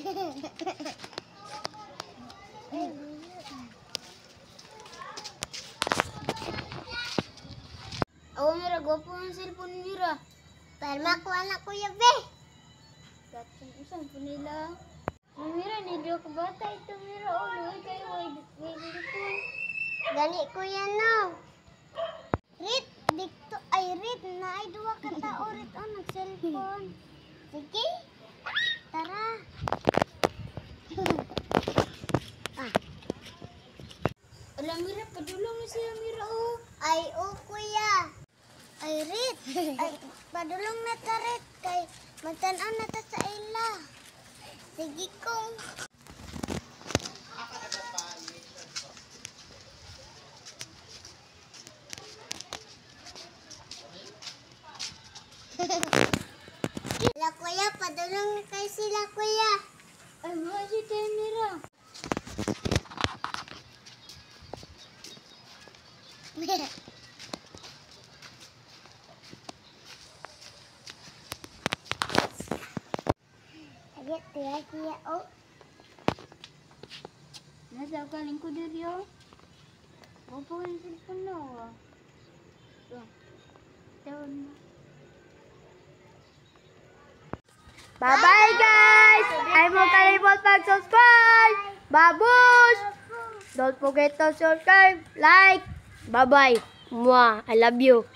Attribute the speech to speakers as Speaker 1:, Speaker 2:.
Speaker 1: Awa Mira, gwapo ang cellphone Mira.
Speaker 2: Para makuha na kuya be.
Speaker 1: Dating isang punila. Mira, nidyo ka bata ito Mira. Oh, luwi kayo. Wait, cellphone.
Speaker 2: Gani kuya no. Rit, dikto ay Rit na ay duwa ka tao Rit nag cellphone. Sige. Tara.
Speaker 1: Alam Mira, padulong na siya Mira oh.
Speaker 2: Ay kuya. Ay Rit. Ay padulong na ta Rit kay magtan-aw na ta sa ila. Sige kong. Sila kuya, padulong na kayo sila kuya.
Speaker 1: Ay, mga si tayo Mira.
Speaker 2: Agad tiya kuya oh.
Speaker 1: Nasa kaling ko diri oh. Gwapo ang cellphone na oh. Tawon mo.
Speaker 3: Bye-bye guys! Ay mo kalimot mag-subscribe! Babush! Don't forget to subscribe, like! Bye-bye! Mwah! I love you!